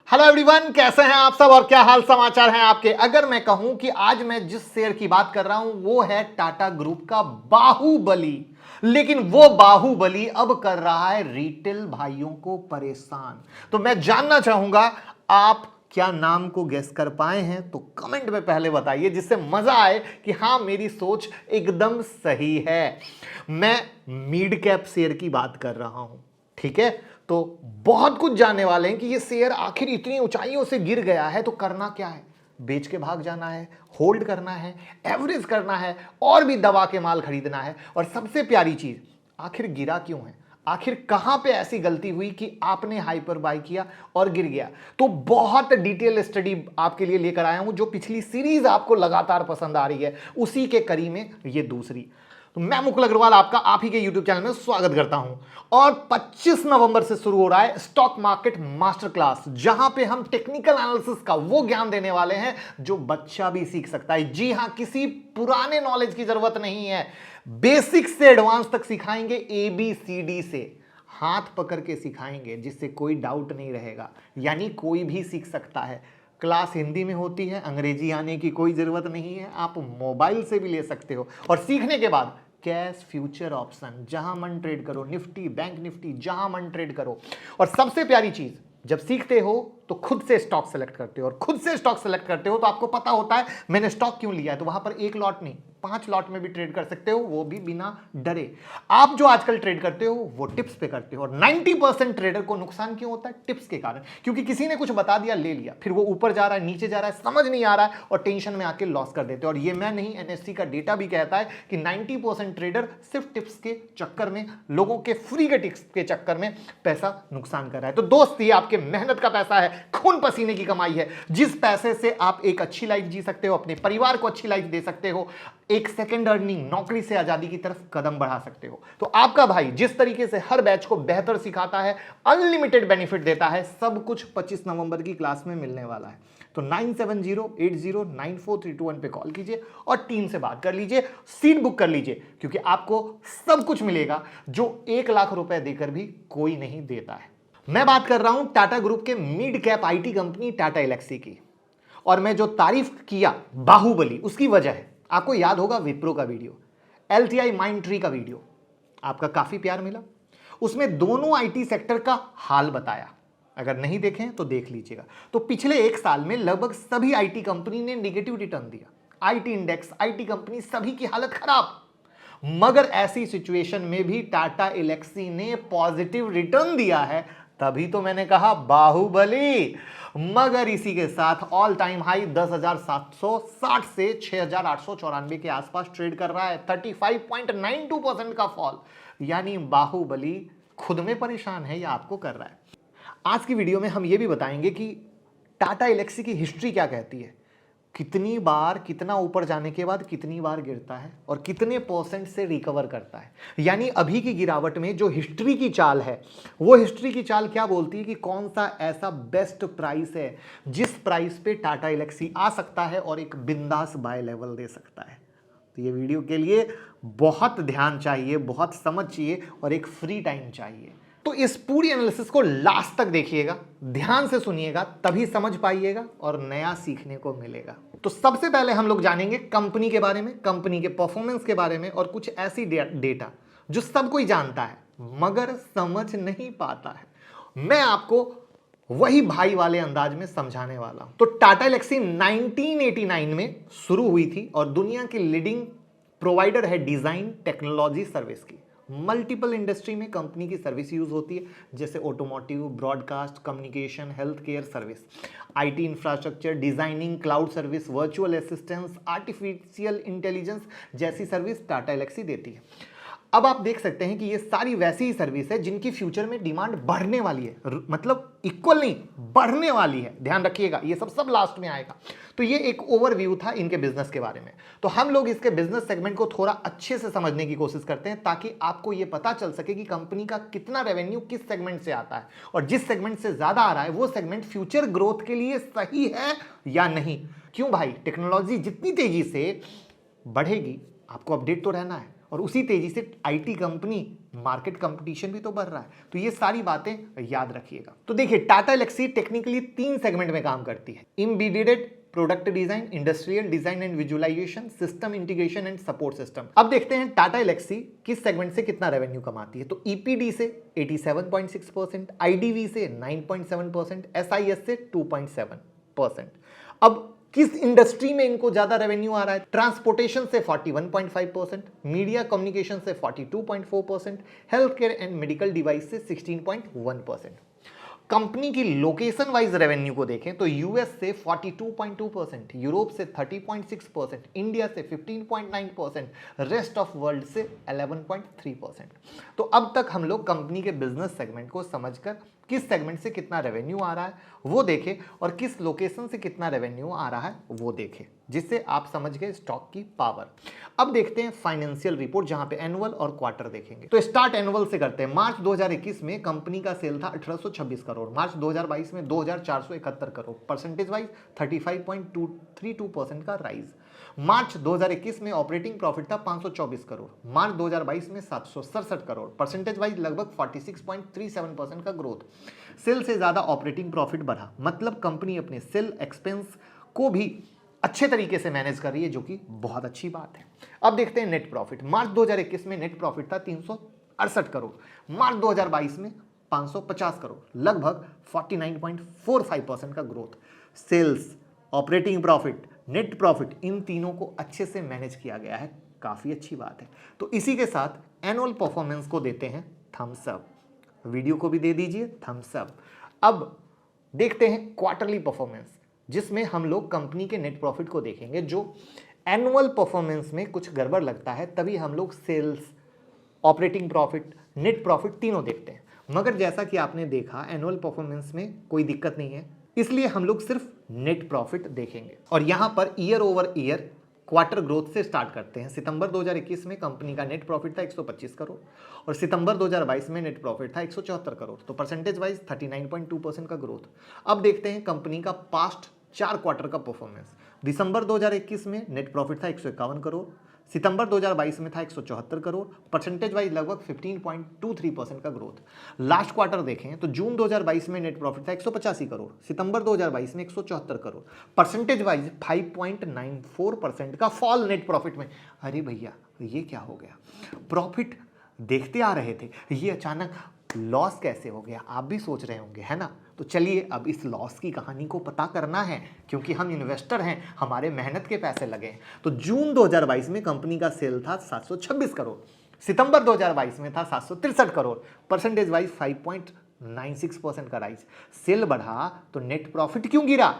Hello everyone, कैसे हैं आप सब और क्या हाल समाचार हैं आपके। अगर मैं कहूं कि आज मैं जिस शेयर की बात कर रहा हूं वो है टाटा ग्रुप का बाहुबली, लेकिन वो बाहुबली अब कर रहा है रिटेल भाइयों को परेशान। तो मैं जानना चाहूंगा आप क्या नाम को गेस कर पाए हैं, तो कमेंट में पहले बताइए जिससे मजा आए कि हाँ मेरी सोच एकदम सही है। मैं मिड कैप शेयर की बात कर रहा हूं, ठीक है। तो बहुत कुछ जानने वाले हैं कि ये शेयर आखिर इतनी ऊंचाइयों से गिर गया है तो करना क्या है। बेच के भाग जाना है, होल्ड करना है, एवरेज करना है, और भी दबा के माल खरीदना है। और सबसे प्यारी चीज, आखिर गिरा क्यों है, आखिर कहां पे ऐसी गलती हुई कि आपने हाइपर बाय किया और गिर गया। तो बहुत डिटेल स्टडी आपके लिए लेकर आया हूं, जो पिछली सीरीज आपको लगातार पसंद आ रही है उसी के कड़ी में ये दूसरी। तो मैं मुकुल अग्रवाल आपका आप ही के YouTube चैनल में स्वागत करता हूं। और 25 नवंबर से शुरू हो रहा है स्टॉक मार्केट मास्टर क्लास, जहां पे हम टेक्निकल एनालिसिस का वो ज्ञान देने वाले हैं जो बच्चा भी सीख सकता है। जी हां, किसी पुराने नॉलेज की जरूरत नहीं है, बेसिक से एडवांस तक सिखाएंगे, ABCD से हाथ पकड़ के सिखाएंगे, जिससे कोई डाउट नहीं रहेगा। यानी कोई भी सीख सकता है। क्लास हिंदी में होती है, अंग्रेजी आने की कोई जरूरत नहीं है, आप मोबाइल से भी ले सकते हो। और सीखने के बाद कैश फ्यूचर ऑप्शन, जहां मन ट्रेड करो, निफ्टी बैंक निफ्टी जहां मन ट्रेड करो। और सबसे प्यारी चीज, जब सीखते हो तो खुद से स्टॉक सेलेक्ट करते हो, और खुद से स्टॉक सेलेक्ट करते हो तो आपको पता होता है मैंने स्टॉक क्यों लिया है। तो वहां पर एक लॉट नहीं 5 लॉट में भी ट्रेड कर सकते हो, वो भी बिना डरे। आप जो आजकल ट्रेड करते हो वो टिप्स पे करते हो, और 90% ट्रेडर को नुकसान क्यों होता है, टिप्स के कारण। क्योंकि किसी ने कुछ बता दिया, ले लिया, फिर वो ऊपर जा रहा है नीचे जा रहा है, समझ नहीं आ रहा है, और टेंशन में आके लॉस कर देते हो। और ये मैं नहीं, NSE का डेटा भी कहता है कि 90% ट्रेडर सिर्फ टिप्स के चक्कर में, लोगों के फ्री के टिप्स के चक्कर में पैसा नुकसान कर रहा है। तो दोस्त, ये आपके मेहनत का पैसा है, खून पसीने की कमाई है, जिस पैसे से आप एक अच्छी लाइफ जी सकते हो, अपने परिवार को अच्छी लाइफ दे सकते हो, एक सेकंड अर्निंग, नौकरी से आजादी की तरफ कदम बढ़ा सकते हो। तो आपका भाई जिस तरीके से हर बैच को बेहतर सिखाता है, अनलिमिटेड बेनिफिट देता है, सब कुछ 25 नवंबर की क्लास में मिलने वाला है। तो 9708094321 पे कॉल कीजिए और टीम से बात कर लीजिए, सीट बुक कर लीजिए, क्योंकि आपको सब कुछ मिलेगा जो 1 लाख रुपए देकर भी कोई नहीं देता है। मैं बात कर रहा हूं टाटा ग्रुप के mid cap IT company Tata Elxsi की। और मैं जो तारीफ किया बाहुबली, उसकी वजह है, आपको याद होगा विप्रो का वीडियो, LTI माइंड ट्री का वीडियो, आपका काफी प्यार मिला। उसमें दोनों IT सेक्टर का हाल बताया, अगर नहीं देखें तो देख लीजिएगा। तो पिछले 1 साल में लगभग सभी IT कंपनी ने निगेटिव रिटर्न दिया। IT इंडेक्स, IT कंपनी सभी की हालत खराब। मगर ऐसी सिचुएशन में भी टाटा एलेक्सी ने पॉजिटिव रिटर्न दिया है, तभी तो मैंने कहा बाहुबली। मगर इसी के साथ ऑल टाइम हाई 10,760 से 6,894 के आसपास ट्रेड कर रहा है, 35.92% का फॉल। यानी बाहुबली खुद में परेशान है या आपको कर रहा है। आज की वीडियो में हम ये भी बताएंगे कि टाटा एलेक्सी की हिस्ट्री क्या कहती है, कितनी बार, कितना ऊपर जाने के बाद कितनी बार गिरता है, और कितने % से रिकवर करता है। यानी अभी की गिरावट में जो हिस्ट्री की चाल है, वो हिस्ट्री की चाल क्या बोलती है कि कौन सा ऐसा बेस्ट प्राइस है जिस प्राइस पे टाटा एलेक्सी आ सकता है और एक बिंदास बाय लेवल दे सकता है। तो ये वीडियो के लिए बहुत ध्यान चाहिए, बहुत समझ चाहिए, और एक फ्री टाइम चाहिए। तो इस पूरी एनालिसिस को लास्ट तक देखिएगा, ध्यान से सुनिएगा, तभी समझ पाइएगा और नया सीखने को मिलेगा। तो सबसे पहले हम लोग जानेंगे कंपनी के बारे में, कंपनी के परफॉर्मेंस के बारे में, और कुछ ऐसी डेटा जो सब कोई जानता है मगर समझ नहीं पाता है। मैं आपको वही भाई वाले अंदाज में समझाने वाला हूं। तो टाटा एलेक्सी 1989 में शुरू हुई थी और दुनिया की लीडिंग प्रोवाइडर है डिजाइन टेक्नोलॉजी सर्विस की। मल्टीपल इंडस्ट्री में कंपनी की सर्विस यूज होती है, जैसे automotive, broadcast, communication, health care service, IT infrastructure, designing, cloud service, virtual assistance, artificial intelligence जैसी सर्विस टाटा एलेक्सी देती है। अब आप देख सकते हैं कि ये सारी वैसी ही सर्विस है जिनकी फ्यूचर में डिमांड बढ़ने वाली है, मतलब इक्वल नहीं, बढ़ने वाली है। ध्यान रखिएगा, ये सब लास्ट में आएगा। तो ये एक ओवरव्यू था इनके बिजनेस के बारे में। तो हम लोग इसके बिजनेस सेगमेंट को थोड़ा अच्छे से समझने की कोशिश करते हैं, ताकि आपको ये पता चल सके कि कंपनी का कितना रेवेन्यू किस सेगमेंट से आता है, और जिस सेगमेंट से ज्यादा आ रहा है वो सेगमेंट फ्यूचर ग्रोथ के लिए सही है या नहीं। क्यों भाई, टेक्नोलॉजी जितनी तेजी से बढ़ेगी आपको अपडेट तो रहना है, और उसी तेजी से आईटी कंपनी मार्केट कंपटीशन भी तो बढ़ रहा है। तो ये सारी बातें याद रखिएगा। तो देखिए, टाटा एल्क्सी टेक्निकली 3 सेगमेंट में काम करती है: embedded, product design, industrial design and visualisation, system integration and support system. अब देखते हैं टाटा एल्क्सी किस सेगमेंट से कितना रेवेन्यू कमाती है। तो ईपीडी से 87.6%, आईडीवी से 9.7%, एसआईएस से 2.7%। अब किस इंडस्ट्री में इनको ज्यादा रेवेन्यू आ रहा है? ट्रांसपोर्टेशन से 41.5%, मीडिया कम्युनिकेशन से 42.4%, health care and medical device से 16.1%। कंपनी की लोकेशन वाइज रेवेन्यू को देखें तो यूएस से 42.2%, यूरोप से 30.6%, इंडिया से 15.9%, रेस्ट ऑफ वर्ल्ड से 11.3%। तो अब तक हम लोग कंपनी के बिजनेस सेगमेंट को समझकर किस सेगमेंट से कितना रेवेन्यू आ रहा है वो देखें और किस लोकेशन से कितना रेवेन्यू आ रहा है वो देखें, जिससे आप समझ गए स्टॉक की पावर। अब देखते हैं फाइनेंशियल रिपोर्ट, जहां पे एनुअल और क्वार्टर देखेंगे। तो स्टार्ट एनुअल से करते हैं। मार्च 2021 में कंपनी का सेल था 1826 करोड़, मार्च 2022 में 2471 करोड़, परसेंटेज वाइज 35.232% का राइज। मार्च 2021 में ऑपरेटिंग प्रॉफिट था 524 करोड़, मार्च 2022 में 767 करोड़, परसेंटेज वाइज लगभग 46.37% का ग्रोथ। सेल से ज्यादा ऑपरेटिंग प्रॉफिट बढ़ा, मतलब कंपनी अपने सेल एक्सपेंस को भी अच्छे तरीके से मैनेज कर रही है, जो कि बहुत अच्छी बात है। अब देखते हैं नेट प्रॉफिट। मार्च 2021 में नेट प्रॉफिट था 368 करोड़, मार्च 2022 में 550 करोड़, लगभग 49.45% का growth. Sales, operating profit, net profit, इन तीनों को अच्छे से मैनेज किया गया है, काफी अच्छी बात है। तो इसी के साथ एनुअल परफॉर्मेंस को देते हैं थम्स अप, वीडियो को भी दे दीजिए थम्स अप। अब देखते हैं क्वार्टरली परफॉर्मेंस, जिसमें हम लोग कंपनी के नेट प्रॉफिट को देखेंगे। जो एनुअल परफॉर्मेंस में कुछ गड़बड़ लगता है तभी हम लोग sales, operating profit, net profit तीनों देखते हैं। मगर जैसा कि आपने देखा एनुअल परफॉर्मेंस में कोई दिक्कत नहीं है, इसलिए हम लोग सिर्फ नेट प्रॉफिट देखेंगे। और यहां per year over year quarter growth से स्टार्ट करते हैं। सितंबर 2021 में कंपनी का नेट प्रॉफिट था 125 करोड़ और सितंबर 2022 में नेट प्रॉफिट था 174 करोड़, तो परसेंटेज वाइज 39.2% का ग्रोथ। अब देखते हैं कंपनी का पास्ट 4 क्वार्टर का परफॉर्मेंस। दिसंबर 2021 में नेट प्रॉफिट था 151 करोड़, सितंबर 2022 में था 174 करोड़, परसेंटेज वाइज लगभग 15.23% का ग्रोथ। लास्ट क्वार्टर देखें तो जून 2022 में नेट प्रॉफिट था 185 करोड़, सितंबर 2022 में 174 करोड़, परसेंटेज वाइज 5.94% का फॉल नेट प्रॉफिट में। अरे भैया ये क्या हो गया? प्रॉफिट देखते आ रहे थे, ये अचानक लॉस कैसे हो गया? आप भी सोच रहे होंगे, है ना? तो चलिए अब इस लॉस की कहानी को पता करना है, क्योंकि हम इन्वेस्टर हैं, हमारे मेहनत के पैसे लगे हैं। तो जून 2022 में कंपनी का सेल था 726 करोड़, सितंबर 2022 में था 763 करोड़, परसेंटेज वाइज 5.96% का राइज। सेल बढ़ा तो नेट प्रॉफिट क्यों गिरा?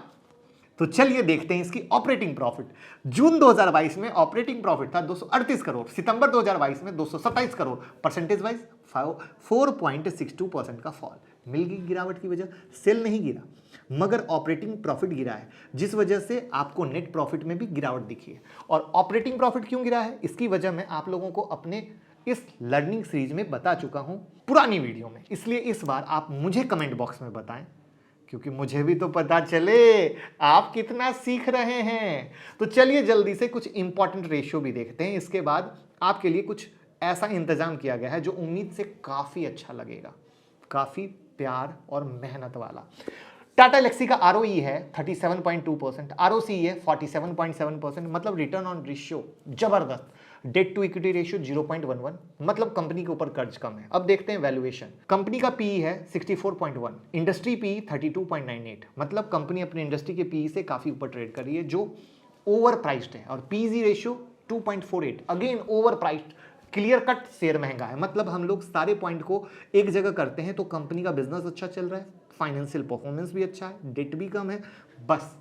तो चलिए देखते हैं इसकी ऑपरेटिंग प्रॉफिट। जून 2022 में ऑपरेटिंग प्रॉफिट था 238 करोड़, सितंबर 2022 में 227 करोड़, परसेंटेज वाइज 4.62% का फॉल। मिल गई गिरावट की वजह, सेल नहीं गिरा मगर ऑपरेटिंग प्रॉफिट गिरा है, जिस वजह से आपको नेट प्रॉफिट में भी गिरावट दिखी है। और ऑपरेटिंग प्रॉफिट क्यों गिरा है इसकी वजह मैं आप लोगों को अपने इस लर्निंग सीरीज में बता चुका हूं पुरानी वीडियो में, इसलिए इस बार आप मुझे कमेंट बॉक्स में बताएं, क्योंकि मुझे भी तो पता चले आप कितना सीख रहे हैं। तो चलिए जल्दी से कुछ इंपॉर्टेंट रेशियो भी देखते हैं। इसके बाद आपके लिए कुछ ऐसा इंतजाम किया गया है जो उम्मीद से काफी अच्छा लगेगा, काफी प्यार और मेहनत वाला। टाटा एल्क्सी का आरओई है 37.2%, आरओसी है 47.7%, मतलब रिटर्न ऑन रेशियो जबरदस्त। डेट टू इक्विटी रेशियो 0.11, मतलब कंपनी के ऊपर कर्ज कम है। अब देखते हैं वैल्यूएशन। कंपनी का पीई है 64.1, इंडस्ट्री पीई 32.98, मतलब कंपनी अपनी इंडस्ट्री के पीई से काफी ऊपर ट्रेड कर रही है, जो ओवर प्राइस्ड है। और PG ratio 2.48, again over priced, clear cut share महंगा है। मतलब हम लोग सारे पॉइंट को एक जगह करते हैं तो कंपनी का बिजनेस अच्छा चल रहा है, फाइनेंशियल परफॉर्मेंस भी अच्छा है, डेट भी कम है, बस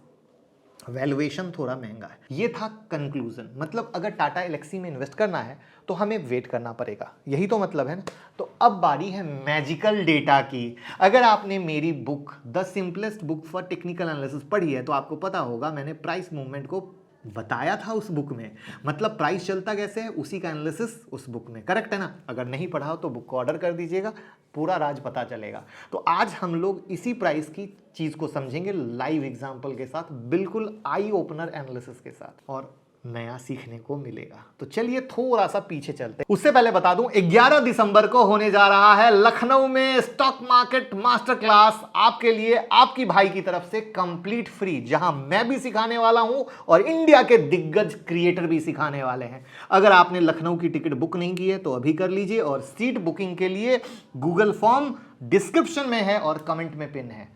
वैल्यूएशन थोड़ा महंगा है। ये था कंक्लूजन। मतलब अगर टाटा एल्क्सी में इन्वेस्ट करना है तो हमें वेट करना पड़ेगा, यही तो मतलब है ना। तो अब बारी है मैजिकल डेटा की। अगर आपने मेरी book the simplest book for technical analysis पढ़ी है तो आपको पता होगा मैंने प्राइस मूवमेंट को बताया था उस बुक में, मतलब प्राइस चलता कैसे है उसी का एनालिसिस उस बुक में, करेक्ट है ना। अगर नहीं पढ़ा हो तो बुक को ऑर्डर कर दीजिएगा, पूरा राज पता चलेगा। तो आज हम लोग इसी प्राइस की चीज को समझेंगे लाइव एग्जांपल के साथ, बिल्कुल आई ओपनर एनालिसिस के साथ। और नया सीखने को मिलेगा। तो चलिए थोड़ा सा पीछे चलते हैं। उससे पहले बता दूं 11 दिसंबर को होने जा रहा है लखनऊ में स्टॉक मार्केट मास्टर क्लास, आपके लिए आपकी भाई की तरफ से कंप्लीट फ्री, जहां मैं भी सिखाने वाला हूं और इंडिया के दिग्गज क्रिएटर भी सिखाने वाले हैं। अगर आपने लखनऊ की टिकट बुक नहीं की है तो अभी कर लीजिए, और सीट बुकिंग के लिए गूगल फॉर्म डिस्क्रिप्शन में है और कमेंट में पिन है,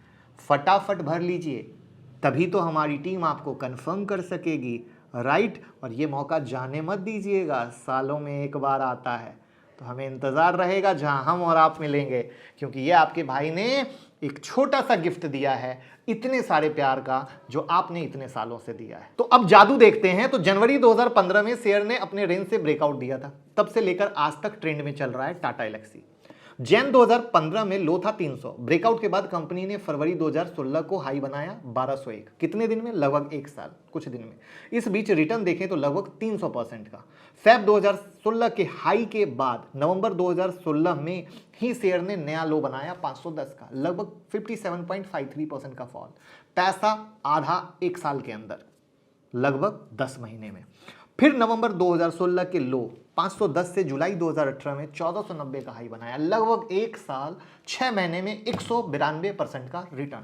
फटाफट भर लीजिए, तभी तो हमारी टीम आपको कंफर्म कर सकेगी, राइट। और ये मौका जाने मत दीजिएगा, सालों में एक बार आता है, तो हमें इंतजार रहेगा जहां हम और आप मिलेंगे, क्योंकि ये आपके भाई ने एक छोटा सा गिफ्ट दिया है इतने सारे प्यार का, जो आपने इतने सालों से दिया है। तो अब जादू देखते हैं। तो जनवरी 2015 में शेयर ने अपने रेंज से ब्रेकआउट दिया था, तब से लेकर आज तक ट्रेंड में चल रहा है टाटा एल्क्सी। जैन 2015 में लो था 300, ब्रेकआउट के बाद कंपनी ने फरवरी 2016 को हाई बनाया 1201। कितने दिन में? लगभग एक साल, कुछ दिन में। इस बीच रिटर्न देखें तो लगभग 300% का। फेब 2016 के हाई के बाद नवंबर 2016 में ही शेयर ने नया लो बनाया 510 का, लगभग 57.53% का फॉल। पैसा आधा एक साल के अंदर, लगभग 10 महीने में। फिर नवंबर 2016 के लो 510 से जुलाई 2018 में 1490 का हाई बनाया, लगभग एक साल 6 महीने में 192% का रिटर्न।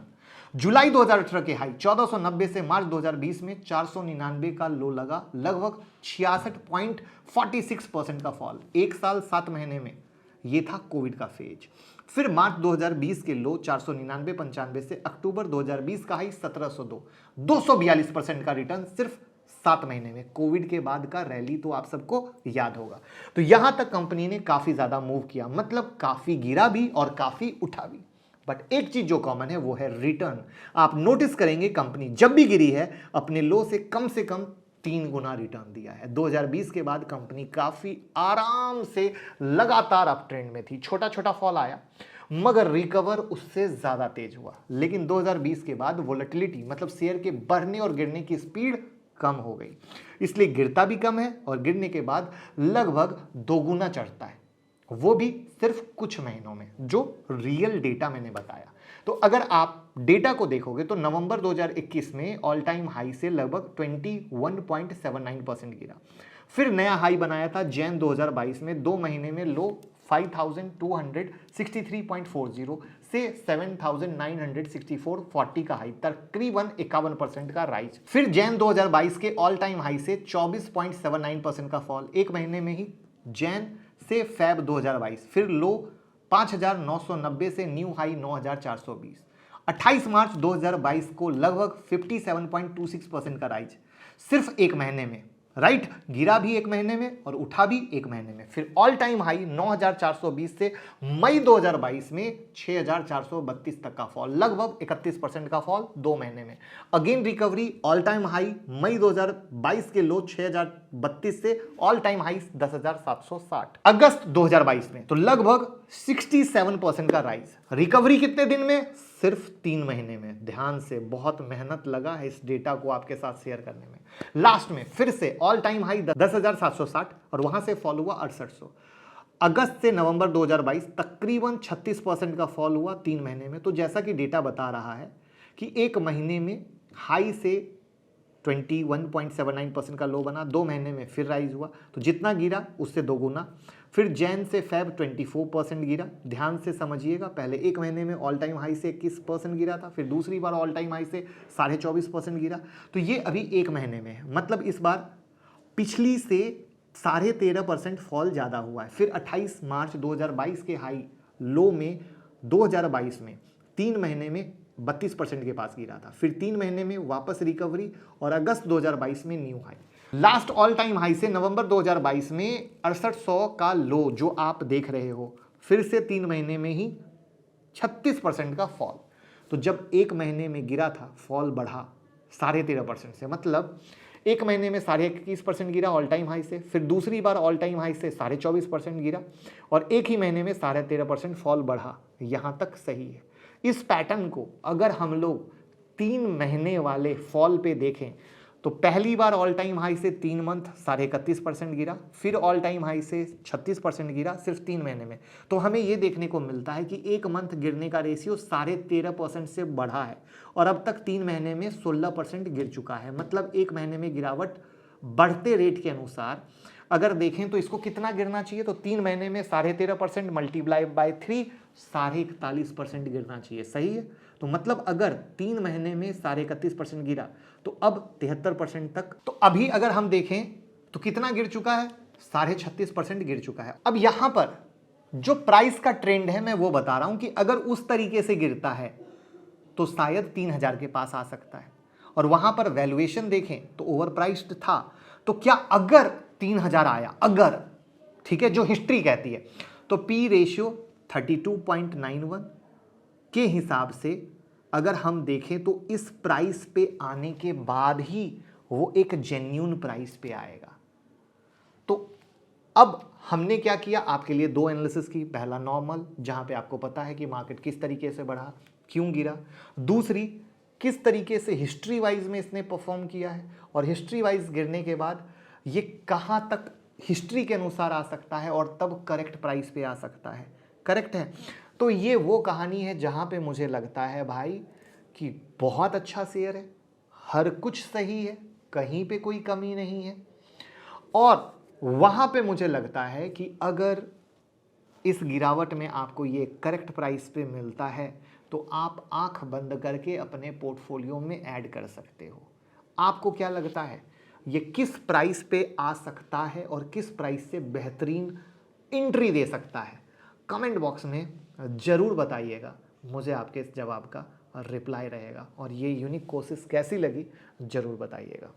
जुलाई 2018 के हाई 1490 से मार्च 2020 में 499 का लो लगा, लगभग 66.46% का फॉल, एक साल 7 महीने में। ये था कोविड का फेज। फिर मार्च 2020 के लो 499-95 से अक्टूबर 2020 का हाई 1702, 242% का रिटर्न सिर्फ 7 महीने में। कोविड के बाद का रैली तो आप सबको याद होगा। तो यहां तक कंपनी ने काफी ज्यादा मूव किया, मतलब काफी गिरा भी और काफी उठा भी। बट एक चीज जो कॉमन है वो है रिटर्न। आप नोटिस करेंगे कंपनी जब भी गिरी है अपने लो से कम 3 गुना रिटर्न दिया है। 2020 के बाद कंपनी काफी आराम से लगातार अप ट्रेंड में थी, छोटा छोटा फॉल आया मगर रिकवर उससे ज्यादा तेज हुआ। लेकिन 2020 के बाद वोलेटिलिटी, मतलब शेयर के बढ़ने और गिरने की स्पीड कम हो गई, इसलिए गिरता भी कम है और गिरने के बाद लगभग दोगुना चढ़ता है, वो भी सिर्फ कुछ महीनों में, जो रियल डेटा मैंने बताया। तो अगर आप डेटा को देखोगे तो नवंबर 2021 में ऑल टाइम हाई से लगभग 21.79% गिरा, फिर नया हाई बनाया था जैन 2022 में, 2 महीने में लो 5263.40 से 7964.40 का हाई, तकरीबन 51% का राइज। फिर जैन 2022 के ऑल टाइम हाई से 24.79% का फॉल, एक महीने में ही जैन से फेब 2022। फिर लो 5990 से न्यू हाई 9420। 28 मार्च 2022 को लगभग 57.26% का राइज, सिर्फ एक महीने में, राइट। गिरा भी एक महीने में और उठा भी एक महीने में। फिर ऑल टाइम हाई 9420 से मई 2022 में 6432 तक का फॉल, लगभग 31% का फॉल 2 महीने में। Again recovery, all time high मई 2022 के लो 6032 से ऑल टाइम हाई 10760 अगस्त 2022 में, तो लगभग 67% का राइज। रिकवरी कितने दिन में? सिर्फ 3 महीने में। ध्यान से, बहुत मेहनत लगा है इस डेटा को आपके साथ शेयर करने में। लास्ट में फिर से ऑल टाइम हाई 10,760 और वहां से फॉल हुआ 6800। अगस्त से नवंबर 2022 तकरीबन 36% का फॉल हुआ 3 महीने में। तो जैसा कि डेटा बता रहा है कि एक महीने में हाई से 21.79% का लो बना, 2 महीने में फिर राइज हुआ, तो जितना गिरा उससे दोगुना। फिर जैन से फेब 24% गिरा, ध्यान से समझिएगा, पहले एक महीने में ऑल टाइम हाई से 21% गिरा था, फिर दूसरी बार ऑल टाइम हाई से 24.5% गिरा, तो ये अभी एक महीने में है, मतलब इस बार पिछली से 13.5% फॉल ज़्यादा हुआ है। फिर 28 मार्च 2022 के हाई लो में 2022 में 3 महीने में 32% के पास गिरा था, फिर 3 महीने में वापस रिकवरी और अगस्त 2022 में new high. Last all time high से नवंबर 2022 में 6800 का लो जो आप देख रहे हो, फिर से 3 महीने में ही 36% का फॉल। तो जब एक महीने में गिरा था फॉल बढ़ा 13.5% से, मतलब एक महीने में 21% गिरा ऑल टाइम हाई से, फिर दूसरी बार ऑल टाइम हाई से 24.5% गिरा और एक ही महीने में 13.5% फॉल बढ़ा। यहाँ तक सही है। इस पैटर्न को अगर हम लोग 3 महीने वाले फॉल पे देखें तो पहली बार ऑल टाइम हाई से 3 मंथ 31.5% गिरा, फिर ऑल टाइम हाई से 36% गिरा सिर्फ 3 महीने में। तो हमें ये देखने को मिलता है कि एक मंथ गिरने का रेशियो 13.5% से बढ़ा है और अब तक 3 महीने में 16% गिर चुका है, मतलब एक महीने में गिरावट बढ़ते रेट के अनुसार अगर देखें तो इसको कितना गिरना चाहिए, तो 3 महीने में 13.5% मल्टीप्लाई बाय 3 41% गिरना चाहिए। सही है। तो मतलब अगर 3 महीने में 31.5% गिरा तो अब 73% तक, तो अभी अगर हम देखें तो कितना गिर चुका है, 36.5% गिर चुका है। अब यहां पर जो प्राइस का ट्रेंड है मैं वो बता रहा हूं कि अगर उस तरीके से गिरता है तो शायद 3000 के पास आ सकता है, और वहां पर वैल्यूएशन देखें तो ओवर प्राइस्ड था। तो क्या अगर 3000 आया, अगर, ठीक है, जो हिस्ट्री कहती है, तो पी रेशियो 32.91 के हिसाब से अगर हम देखें तो इस प्राइस पे आने के बाद ही वो एक जेन्युइन प्राइस पे आएगा। तो अब हमने क्या किया, आपके लिए 2 एनालिसिस की। पहला नॉर्मल, जहां पे आपको पता है कि मार्केट किस तरीके से बढ़ा, क्यों गिरा। दूसरी, किस तरीके से हिस्ट्री वाइज में इसने परफॉर्म किया है, और हिस्ट्री वाइज गिरने के बाद ये कहां तक हिस्ट्री के अनुसार आ सकता है और तब करेक्ट प्राइस पे आ सकता है। करेक्ट है। तो ये वो कहानी है जहां पे मुझे लगता है भाई कि बहुत अच्छा शेयर है, हर कुछ सही है, कहीं पे कोई कमी नहीं है। और वहां पे मुझे लगता है कि अगर इस गिरावट में आपको ये करेक्ट प्राइस पे मिलता है तो आप आंख बंद करके अपने पोर्टफोलियो में ऐड कर सकते हो। आपको क्या लगता है ये किस प्राइस पे आ सकता है और किस प्राइस से बेहतरीन एंट्री दे सकता है? कमेंट बॉक्स में ज़रूर बताइएगा, मुझे आपके इस जवाब का रिप्लाई रहेगा। और ये यूनिक कोशिश कैसी लगी ज़रूर बताइएगा।